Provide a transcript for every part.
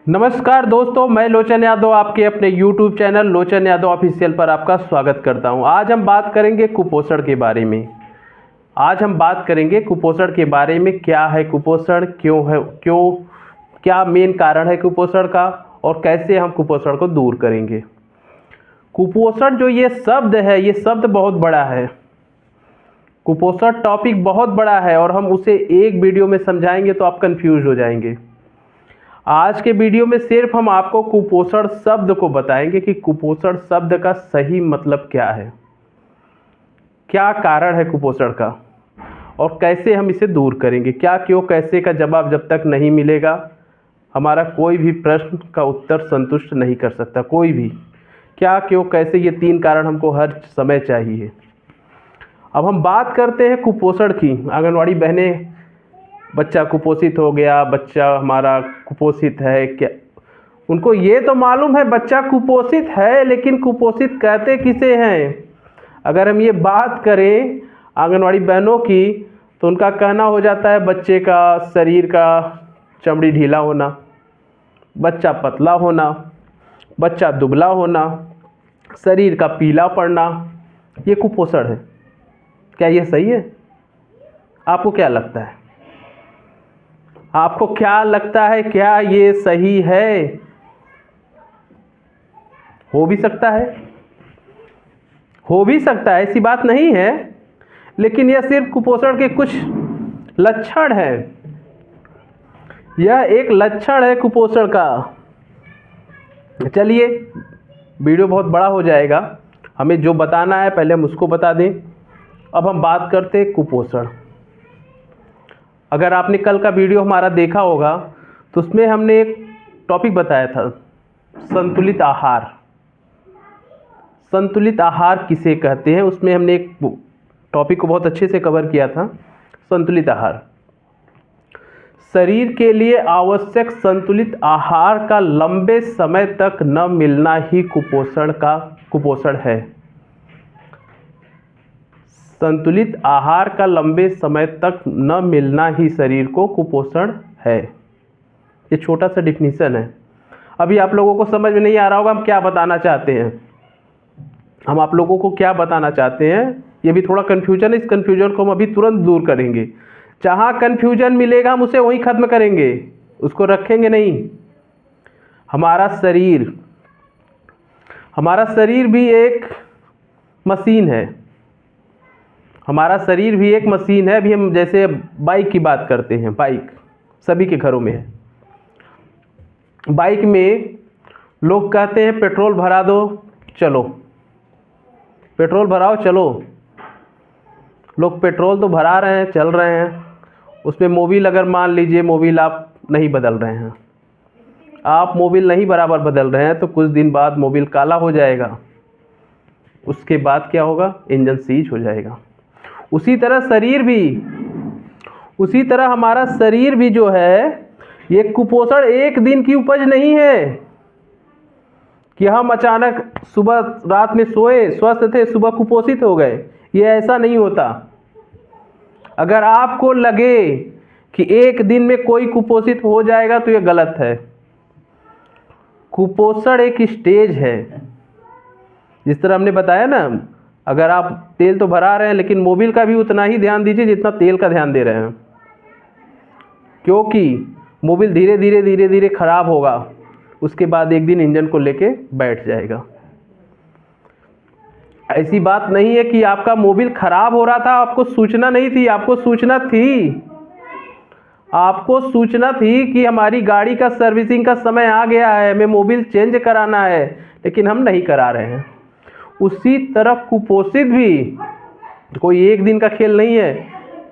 नमस्कार दोस्तों, मैं लोचन यादव आपके अपने YouTube चैनल लोचन यादव ऑफिशियल पर आपका स्वागत करता हूं। आज हम बात करेंगे कुपोषण के बारे में। क्या है कुपोषण, क्या मेन कारण है कुपोषण का और कैसे हम कुपोषण को दूर करेंगे। कुपोषण जो ये शब्द है, ये शब्द बहुत बड़ा है। कुपोषण टॉपिक बहुत बड़ा है और हम उसे एक वीडियो में समझाएंगे तो आप कंफ्यूज हो जाएंगे। आज के वीडियो में सिर्फ हम आपको कुपोषण शब्द को बताएंगे कि कुपोषण शब्द का सही मतलब क्या है, क्या कारण है कुपोषण का और कैसे हम इसे दूर करेंगे। क्या क्यों कैसे का जवाब जब तक नहीं मिलेगा, हमारा कोई भी प्रश्न का उत्तर संतुष्ट नहीं कर सकता। कोई भी क्या क्यों कैसे, ये तीन कारण हमको हर समय चाहिए। अब हम बात करते हैं कुपोषण की। आंगनवाड़ी बहनें, बच्चा कुपोषित हो गया, बच्चा हमारा कुपोषित है, क्या उनको ये तो मालूम है बच्चा कुपोषित है, लेकिन कुपोषित कहते किसे हैं। अगर हम ये बात करें आंगनवाड़ी बहनों की तो उनका कहना हो जाता है बच्चे का शरीर का चमड़ी ढीला होना, बच्चा पतला होना, बच्चा दुबला होना, शरीर का पीला पड़ना, ये कुपोषण है। क्या ये सही है? आपको क्या लगता है? आपको क्या लगता है, क्या ये सही है? हो भी सकता है, ऐसी बात नहीं है, लेकिन यह सिर्फ कुपोषण के कुछ लक्षण हैं। यह एक लक्षण है कुपोषण का। चलिए, वीडियो बहुत बड़ा हो जाएगा, हमें जो बताना है पहले हम उसको बता दें। अब हम बात करते हैं कुपोषण। अगर आपने कल का वीडियो हमारा देखा होगा तो उसमें हमने एक टॉपिक बताया था, संतुलित आहार। संतुलित आहार किसे कहते हैं, उसमें हमने एक टॉपिक को बहुत अच्छे से कवर किया था। संतुलित आहार, शरीर के लिए आवश्यक संतुलित आहार का लंबे समय तक न मिलना ही कुपोषण है। संतुलित आहार का लंबे समय तक न मिलना ही शरीर को कुपोषण है। ये छोटा सा डिफिनीशन है। अभी आप लोगों को समझ में नहीं आ रहा होगा हम क्या बताना चाहते हैं। हम आप लोगों को क्या बताना चाहते हैं, ये भी थोड़ा कन्फ्यूजन है। इस कन्फ्यूजन को हम अभी तुरंत दूर करेंगे। जहाँ कन्फ्यूजन मिलेगा हम उसे वहीं ख़त्म करेंगे, उसको रखेंगे नहीं। हमारा शरीर भी एक मशीन है। अभी हम जैसे बाइक की बात करते हैं, बाइक सभी के घरों में है। बाइक में लोग कहते हैं पेट्रोल भरा दो चलो, पेट्रोल भराओ चलो। लोग पेट्रोल तो भरा रहे हैं, चल रहे हैं। उसमें मोबिल, अगर मान लीजिए मोबिल आप नहीं बदल रहे हैं, आप मोबिल नहीं बराबर बदल रहे हैं तो कुछ दिन बाद मोबिल काला हो जाएगा। उसके बाद क्या होगा, इंजन सीज हो जाएगा। उसी तरह हमारा शरीर भी जो है, ये कुपोषण एक दिन की उपज नहीं है कि हम अचानक सुबह रात में सोए स्वस्थ थे, सुबह कुपोषित हो गए। ये ऐसा नहीं होता। अगर आपको लगे कि एक दिन में कोई कुपोषित हो जाएगा तो ये गलत है। कुपोषण एक स्टेज है। जिस तरह हमने बताया ना, अगर आप तेल तो भरा रहे हैं लेकिन मोबिल का भी उतना ही ध्यान दीजिए जितना तेल का ध्यान दे रहे हैं, क्योंकि मोबिल धीरे धीरे खराब होगा, उसके बाद एक दिन इंजन को लेके बैठ जाएगा। ऐसी बात नहीं है कि आपका मोबिल खराब हो रहा था, आपको सूचना नहीं थी। आपको सूचना थी कि हमारी गाड़ी का सर्विसिंग का समय आ गया है, हमें मोबिल चेंज कराना है, लेकिन हम नहीं करा रहे हैं। उसी तरह कुपोषित भी कोई एक दिन का खेल नहीं है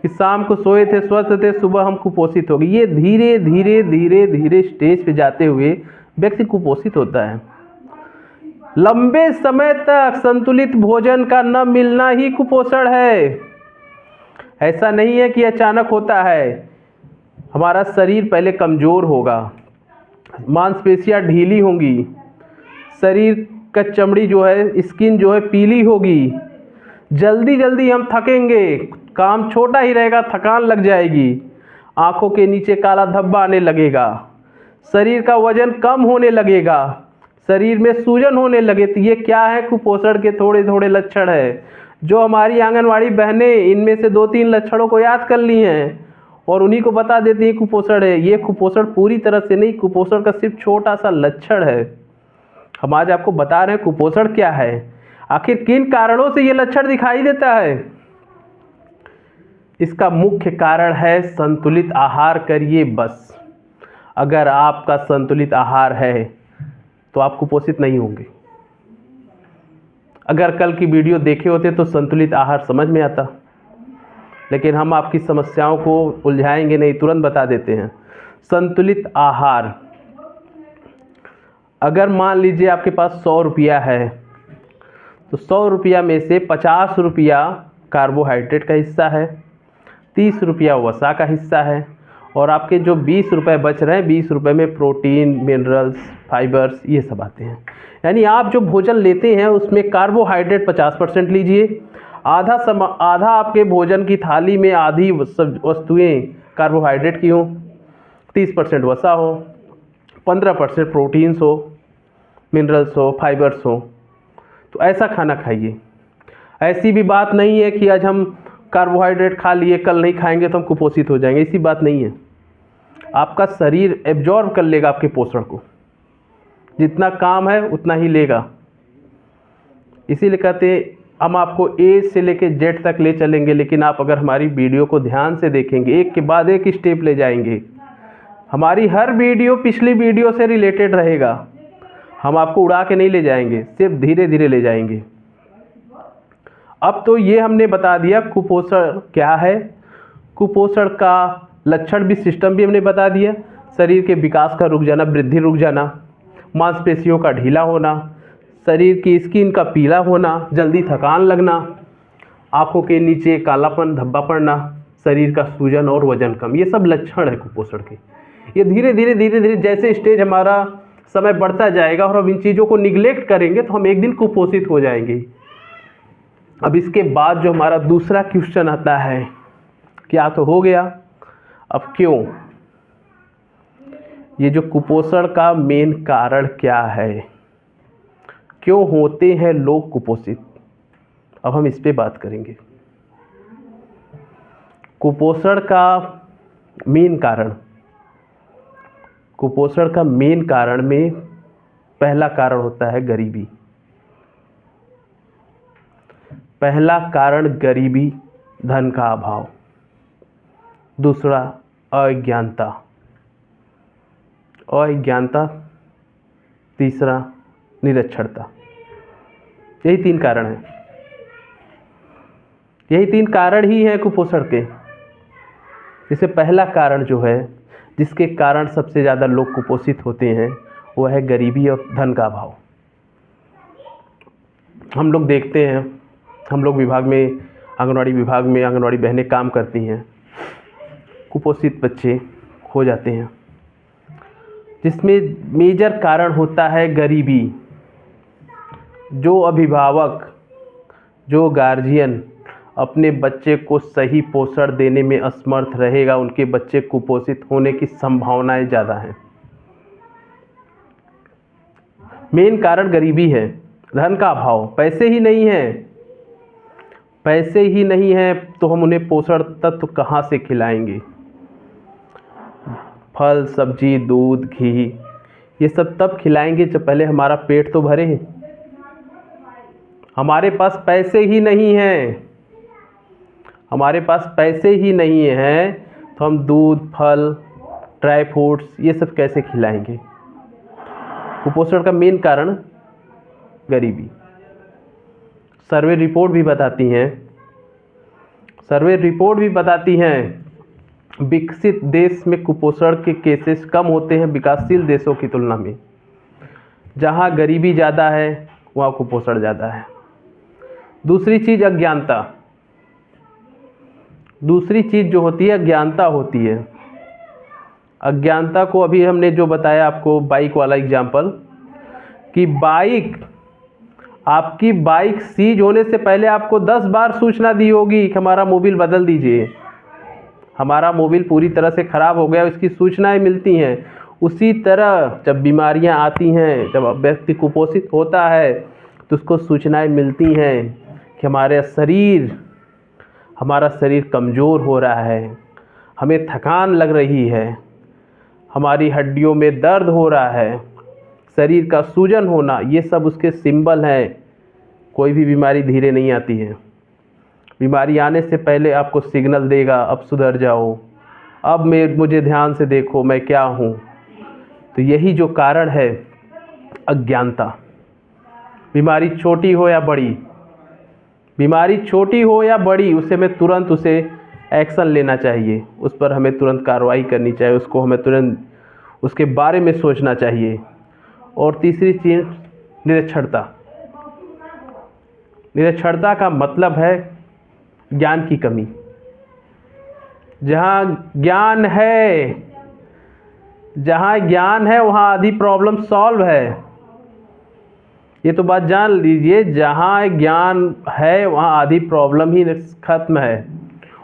कि शाम को सोए थे स्वस्थ थे, सुबह हम कुपोषित हो गए। ये धीरे धीरे स्टेज पे जाते हुए व्यक्ति कुपोषित होता है। लंबे समय तक संतुलित भोजन का न मिलना ही कुपोषण है। ऐसा नहीं है कि अचानक होता है। हमारा शरीर पहले कमज़ोर होगा, मांसपेशियां ढीली होंगी, शरीर का चमड़ी जो है, स्किन जो है पीली होगी, जल्दी हम थकेंगे, काम छोटा ही रहेगा, थकान लग जाएगी, आंखों के नीचे काला धब्बा आने लगेगा, शरीर का वजन कम होने लगेगा, शरीर में सूजन होने लगे। तो ये क्या है? कुपोषण के थोड़े थोड़े लक्षण है। जो हमारी आंगनवाड़ी बहनें इनमें से 2-3 लक्षणों को याद कर ली हैं और उन्हीं को बता देती हैं कुपोषण है। ये कुपोषण पूरी तरह से नहीं, कुपोषण का सिर्फ छोटा सा लक्षण है। हम आज आपको बता रहे हैं कुपोषण क्या है, आखिर किन कारणों से ये लक्षण दिखाई देता है। इसका मुख्य कारण है संतुलित आहार करिए बस। अगर आपका संतुलित आहार है तो आप कुपोषित नहीं होंगे। अगर कल की वीडियो देखे होते तो संतुलित आहार समझ में आता, लेकिन हम आपकी समस्याओं को उलझाएंगे नहीं, तुरंत बता देते हैं। संतुलित आहार, अगर मान लीजिए आपके पास 100 रुपया है तो 100 रुपया में से 50 रुपया कार्बोहाइड्रेट का हिस्सा है, 30 रुपया वसा का हिस्सा है और आपके जो 20 रुपये बच रहे हैं, 20 रुपये में प्रोटीन, मिनरल्स, फाइबर्स ये सब आते हैं। यानी आप जो भोजन लेते हैं उसमें कार्बोहाइड्रेट 50% लीजिए, आधा आपके भोजन की थाली में आधी वस्तुएं कार्बोहाइड्रेट की हो, 30% वसा हो, 15% प्रोटीन्स हो, मिनरल्स हो, फाइबर्स हो। तो ऐसा खाना खाइए। ऐसी भी बात नहीं है कि आज हम कार्बोहाइड्रेट खा लिए कल नहीं खाएंगे तो हम कुपोषित हो जाएंगे, ऐसी बात नहीं है। आपका शरीर एब्जॉर्ब कर लेगा आपके पोषण को, जितना काम है उतना ही लेगा। इसीलिए कहते हैं हम आपको ए से लेके जेड तक ले चलेंगे, लेकिन आप अगर हमारी वीडियो को ध्यान से देखेंगे, एक के बाद एक स्टेप ले जाएंगे। हमारी हर वीडियो पिछली वीडियो से रिलेटेड रहेगा, हम आपको उड़ा के नहीं ले जाएंगे, सिर्फ धीरे धीरे ले जाएंगे। अब तो ये हमने बता दिया कुपोषण क्या है, कुपोषण का लक्षण भी, सिस्टम भी हमने बता दिया। शरीर के विकास का रुक जाना, वृद्धि रुक जाना, मांसपेशियों का ढीला होना, शरीर की स्किन का पीला होना, जल्दी थकान लगना, आँखों के नीचे कालापन, धब्बा पड़ना, शरीर का सूजन और वजन कम, ये सब लक्षण है कुपोषण के। ये धीरे धीरे जैसे स्टेज हमारा समय बढ़ता जाएगा और हम इन चीज़ों को निगलेक्ट करेंगे तो हम एक दिन कुपोषित हो जाएंगे। अब इसके बाद जो हमारा दूसरा क्वेश्चन आता है, क्या तो हो गया, अब क्यों? ये जो कुपोषण का मेन कारण क्या है, क्यों होते हैं लोग कुपोषित, अब हम इस पे बात करेंगे। कुपोषण का मेन कारण, कुपोषण का मेन कारण में पहला कारण होता है गरीबी। पहला कारण गरीबी, धन का अभाव। दूसरा अज्ञानता, तीसरा निरक्षरता। यही 3 कारण हैं, यही 3 कारण ही हैं कुपोषण के। जैसे पहला कारण जो है, जिसके कारण सबसे ज़्यादा लोग कुपोषित होते हैं, वह है गरीबी और धन का अभाव। हम लोग देखते हैं, हम लोग विभाग में, आंगनवाड़ी विभाग में आंगनवाड़ी बहनें काम करती हैं, कुपोषित बच्चे हो जाते हैं, जिसमें मेजर कारण होता है गरीबी। जो अभिभावक, जो गार्जियन अपने बच्चे को सही पोषण देने में असमर्थ रहेगा, उनके बच्चे कुपोषित होने की संभावनाएं ज़्यादा हैं। मेन कारण गरीबी है, धन का अभाव। पैसे ही नहीं है तो हम उन्हें पोषण तत्व कहाँ से खिलाएंगे? फल, सब्जी, दूध, घी, ये सब तब खिलाएंगे जब पहले हमारा पेट तो भरे। हमारे पास पैसे ही नहीं हैं, हमारे पास पैसे ही नहीं हैं तो हम दूध, फल, ड्राई फ्रूट्स ये सब कैसे खिलाएंगे? कुपोषण का मेन कारण गरीबी। सर्वे रिपोर्ट भी बताती हैं विकसित देश में कुपोषण के केसेस कम होते हैं विकासशील देशों की तुलना में। जहाँ गरीबी ज़्यादा है वहाँ कुपोषण ज़्यादा है। दूसरी चीज़ अज्ञानता। दूसरी चीज़ जो होती है अज्ञानता होती है। अज्ञानता को अभी हमने जो बताया आपको बाइक वाला एग्जाम्पल, कि आपकी बाइक सीज होने से पहले आपको 10 बार सूचना दी होगी कि हमारा मोबिल बदल दीजिए, हमारा मोबिल पूरी तरह से ख़राब हो गया, उसकी सूचनाएं मिलती हैं। उसी तरह जब बीमारियां आती हैं, जब व्यक्ति कुपोषित होता है तो उसको सूचनाएं मिलती हैं कि हमारा शरीर कमज़ोर हो रहा है, हमें थकान लग रही है, हमारी हड्डियों में दर्द हो रहा है, शरीर का सूजन होना, ये सब उसके सिंबल हैं। कोई भी बीमारी धीरे नहीं आती है। बीमारी आने से पहले आपको सिग्नल देगा, अब सुधर जाओ, अब मुझे ध्यान से देखो मैं क्या हूँ। तो यही जो कारण है अज्ञानता। बीमारी छोटी हो या बड़ी, उसे एक्शन लेना चाहिए, उस पर हमें तुरंत कार्रवाई करनी चाहिए, हमें तुरंत उसके बारे में सोचना चाहिए। और तीसरी चीज़ निरक्षरता का मतलब है ज्ञान की कमी। जहाँ ज्ञान है वहाँ आधी प्रॉब्लम सॉल्व है। ये तो बात जान लीजिए, जहाँ ज्ञान है वहाँ आधी प्रॉब्लम ही खत्म है।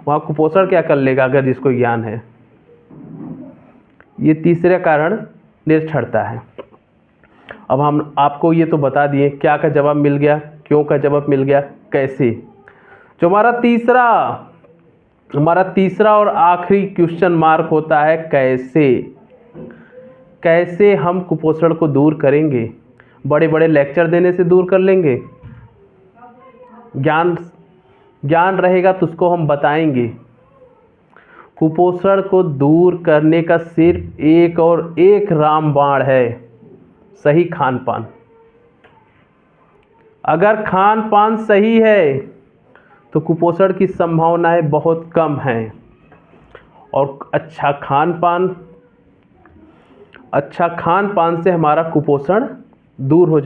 वहाँ कुपोषण क्या कर लेगा अगर जिसको ज्ञान है। ये तीसरा कारण निरक्षरता है। अब हम आपको ये तो बता दिए क्या का जवाब मिल गया, क्यों का जवाब मिल गया, कैसे। जो हमारा तीसरा और आखिरी क्वेश्चन मार्क होता है कैसे हम कुपोषण को दूर करेंगे। बड़े बड़े लेक्चर देने से दूर कर लेंगे? ज्ञान रहेगा तो उसको हम बताएंगे। कुपोषण को दूर करने का सिर्फ एक रामबाण है, सही खान पान। अगर खान पान सही है तो कुपोषण की संभावनाएं बहुत कम हैं। और अच्छा खान पान से हमारा कुपोषण दूर हो